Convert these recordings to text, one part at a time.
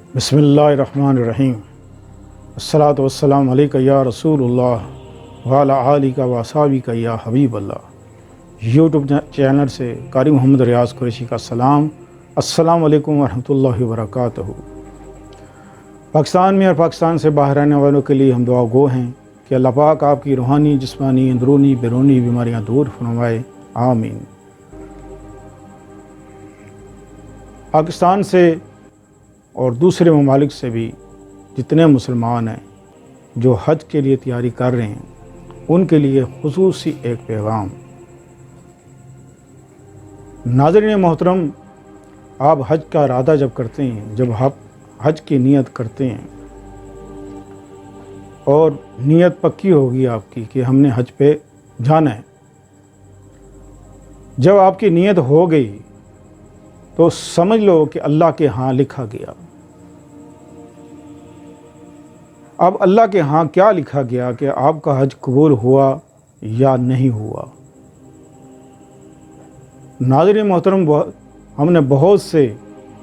बिस्मिल्लाहिर्रहमानिर्रहीम। अस्सलातु वस्सलामु अलैका या रसूलुल्लाह व अला आलिका व अस्हाबिका या हबीबल्लाह। यूट्यूब चैनल से कारी मोहम्मद रियाज़ कुरैशी का सलाम। अस्सलामु अलैकुम वरहमतुल्लाहि वबरकातुहू। पाकिस्तान में और पाकिस्तान से बाहर रहने वालों के लिए हम दुआ गो हैं कि अल्लाह पाक आपकी रूहानी, जिस्मानी, अंदरूनी, बैरूनी बीमारियाँ दूर फरमाए, आमीन। पाकिस्तान से और दूसरे ममालिक से भी जितने मुसलमान हैं जो हज के लिए तैयारी कर रहे हैं, उनके लिए खुसूसी एक पैगाम। नाज़रीन मोहतरम, आप हज का इरादा जब करते हैं, जब आप हज की नीयत करते हैं और नीयत पक्की होगी आपकी कि हमने हज पे जाना है, जब आपकी नीयत हो गई तो समझ लो कि अल्लाह के यहाँ लिखा गया। अब अल्लाह के यहाँ क्या लिखा गया कि आपका हज कबूल हुआ या नहीं हुआ। नाज़रीन मोहतरम, हमने बहुत से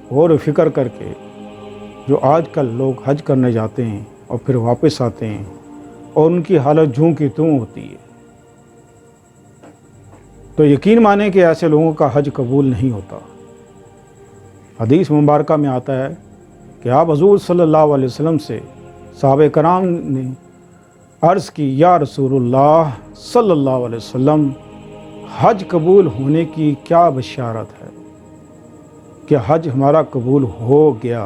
गौर फ़िक्र करके जो आजकल लोग हज करने जाते हैं और फिर वापस आते हैं और उनकी हालत जूं की त्यों होती है, तो यकीन माने कि ऐसे लोगों का हज कबूल नहीं होता। हदीस मुबारका में आता है कि आप हुज़ूर सल्लल्लाहु अलैहि वसल्लम से सहाबे कराम ने अर्ज़ की, या रसूलुल्लाह सल्लल्लाहु अलैहि वसल्लम, हज कबूल होने की क्या बशारत है कि हज हमारा कबूल हो गया।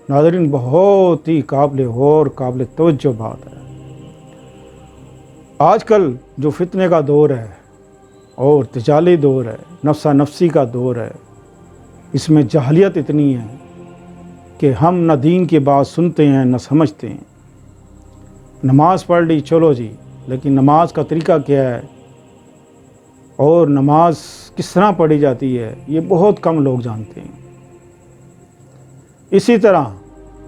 नाज़रीन, बहुत ही काबिल गौर, काबिल तवज्जो बात है। आजकल जो फितने का दौर है और तजाली दौर है, नफ्सा नफ्सी का दौर है, इसमें जहलियत इतनी है कि हम न दीन की बात सुनते हैं न समझते हैं। नमाज़ पढ़ ली, चलो जी, लेकिन नमाज का तरीका क्या है और नमाज किस तरह पढ़ी जाती है, ये बहुत कम लोग जानते हैं। इसी तरह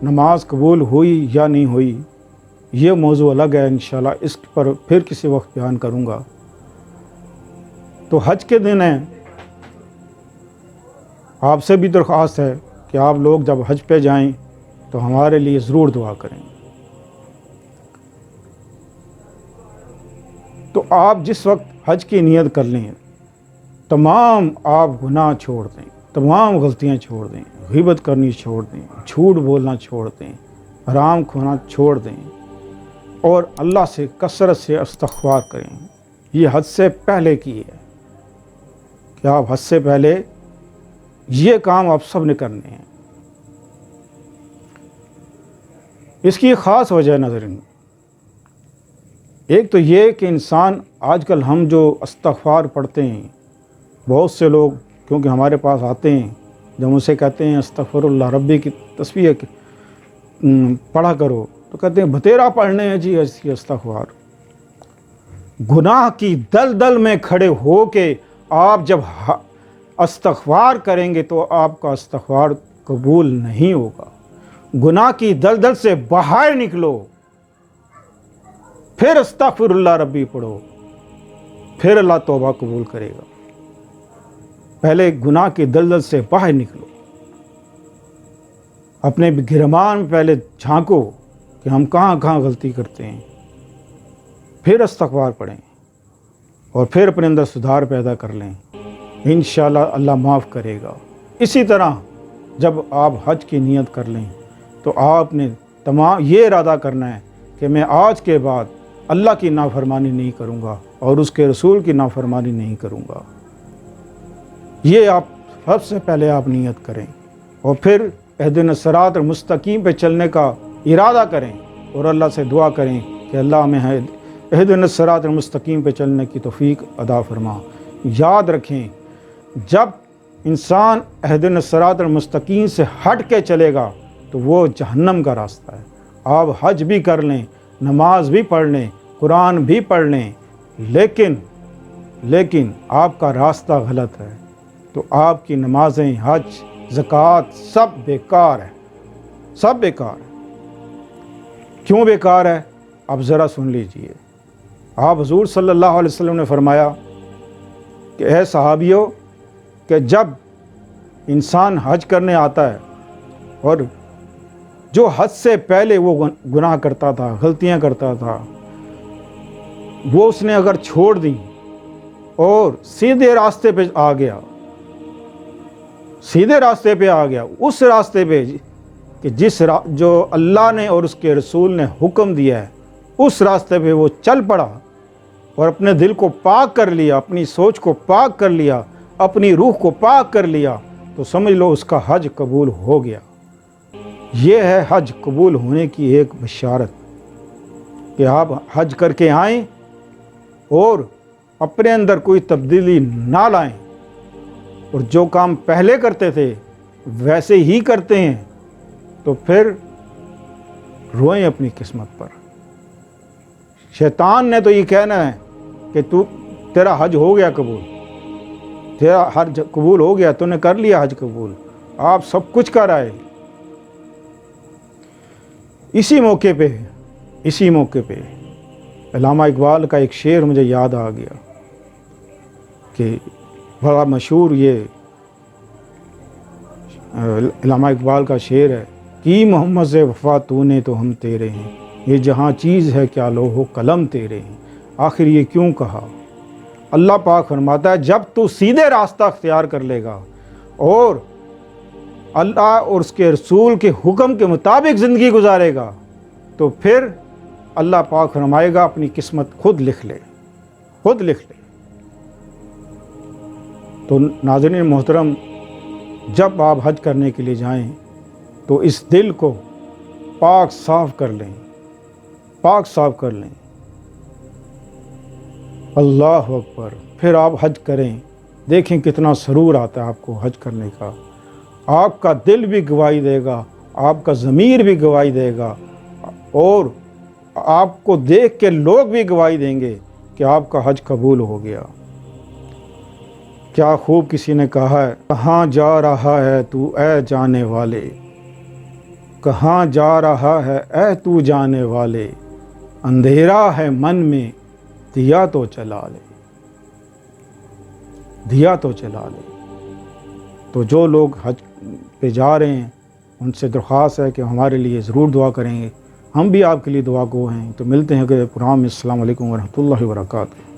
नमाज कबूल हुई या नहीं हुई, ये मौजू अलग है, इंशाल्लाह इस पर फिर किसी वक्त बयान करूँगा। तो हज के दिन है, आपसे भी दरख्वास्त है कि आप लोग जब हज पे जाएं तो हमारे लिए ज़रूर दुआ करें। तो आप जिस वक्त हज की नियत कर लें, तमाम आप गुनाह छोड़ दें, तमाम गलतियां छोड़ दें, ग़ीबत करनी छोड़ दें, झूठ बोलना छोड़ दें, हराम खोना छोड़ दें और अल्लाह से कसरत से इस्तिग़फ़ार करें। ये हज से पहले की है कि आप हज से पहले ये काम आप सब ने करने हैं। इसकी ख़ास वजह नाज़रीन, एक तो ये कि इंसान आजकल हम जो इस्तिग़फ़ार पढ़ते हैं, बहुत से लोग क्योंकि हमारे पास आते हैं, जब उनसे कहते हैं अस्तग़फ़िरुल्लाह रब्बी की तस्बीह पढ़ा करो, तो कहते हैं बतेरा पढ़ने हैं जी ऐसी इस्तिग़फ़ार। गुनाह की दलदल में खड़े हो के आप जब इस्तिग़फ़ार करेंगे तो आपका इस्तिग़फ़ार कबूल नहीं होगा। गुनाह की दलदल से बाहर निकलो, फिर अस्तग़फ़िरुल्लाह रब्बी पढ़ो, फिर अल्लाह तौबा कबूल करेगा। पहले गुनाह की दलदल से बाहर निकलो, अपने गिरमान में पहले झांको कि हम कहाँ कहाँ गलती करते हैं, फिर इस्तिग़फ़ार पढ़ें और फिर अपने अंदर सुधार पैदा कर लें। इंशाअल्लाह अल्लाह माफ़ करेगा। इसी तरह जब आप हज की नियत कर लें तो आपने तमाम ये इरादा करना है कि मैं आज के बाद अल्लाह की नाफरमानी नहीं करूँगा और उसके रसूल की नाफरमानी नहीं करूँगा। ये आप सबसे पहले आप नियत करें और फिर इहदिन सिरातल मुस्तकीम पे चलने का इरादा करें और अल्लाह से दुआ करें कि अल्लाह हमें इहदिन सिरातल मुस्तकीम पे चलने की तौफीक अदा फरमा। याद रखें, जब इंसान इहदिन सिरातल मुस्तकीम से हट के चलेगा तो वो जहन्नम का रास्ता है। आप हज भी कर लें, नमाज भी पढ़ लें, कुरान भी पढ़ लें, लेकिन आपका रास्ता गलत है तो आपकी नमाजें, हज, ज़कात सब बेकार है, सब बेकार है। क्यों बेकार है, आप ज़रा सुन लीजिए। आप हुज़ूर सल्लल्लाहु अलैहि वसल्लम ने फरमाया कि ऐ सहाबियों, कि जब इंसान हज करने आता है और جو حد سے پہلے وہ گناہ کرتا تھا، غلطیاں کرتا تھا، وہ اس نے اگر چھوڑ دیں اور سیدھے راستے پہ آ گیا، سیدھے راستے پہ آ گیا، اس راستے پہ کہ جو اللہ نے اور اس کے رسول نے حکم دیا ہے، اس راستے پہ وہ چل پڑا اور اپنے دل کو پاک کر لیا، اپنی سوچ کو پاک کر لیا، اپنی روح کو پاک کر لیا، تو سمجھ لو اس کا حج قبول ہو گیا۔ یہ ہے حج قبول ہونے کی ایک بشارت کہ آپ حج کر کے آئیں اور اپنے اندر کوئی تبدیلی نہ لائیں، اور جو کام پہلے کرتے تھے ویسے ہی کرتے ہیں، تو پھر روئیں اپنی قسمت پر۔ شیطان نے تو یہ کہنا ہے کہ تیرا حج ہو گیا قبول، تیرا حج قبول ہو گیا، تو نے کر لیا حج قبول، آپ سب کچھ کر آئے۔ اسی موقع پہ علامہ اقبال کا ایک شعر مجھے یاد آ گیا کہ بڑا مشہور یہ علامہ اقبال کا شعر ہے، کی محمد سے وفا تو نے تو ہم تیرے ہیں، یہ جہاں چیز ہے کیا لوح و قلم تیرے ہیں، آخر یہ کیوں کہا۔ اللہ پاک فرماتا ہے جب تو سیدھے راستہ اختیار کر لے گا اور اللہ اور اس کے رسول کے حکم کے مطابق زندگی گزارے گا، تو پھر اللہ پاک فرمائے گا اپنی قسمت خود لکھ لے، خود لکھ لے۔ تو ناظرین محترم، جب آپ حج کرنے کے لیے جائیں تو اس دل کو پاک صاف کر لیں، پاک صاف کر لیں۔ اللہ اکبر۔ پھر آپ حج کریں، دیکھیں کتنا سرور آتا ہے آپ کو حج کرنے کا۔ آپ کا دل بھی گواہی دے گا، آپ کا ضمیر بھی گواہی دے گا، اور آپ کو دیکھ کے لوگ بھی گواہی دیں گے کہ آپ کا حج قبول ہو گیا۔ کیا خوب کسی نے کہا ہے، کہاں جا رہا ہے تو اے جانے والے، کہاں جا رہا ہے اے تو جانے والے، اندھیرا ہے من میں دیا تو چلا لے، دیا تو چلا لے۔ تو جو لوگ حج پہ جا رہے ہیں ان سے درخواست ہے کہ ہمارے لیے ضرور دعا کریں گے، ہم بھی آپ کے لیے دعا گو ہیں۔ تو ملتے ہیں اگلے پروگرام میں۔ السلام علیکم ورحمۃ اللہ وبرکاتہ۔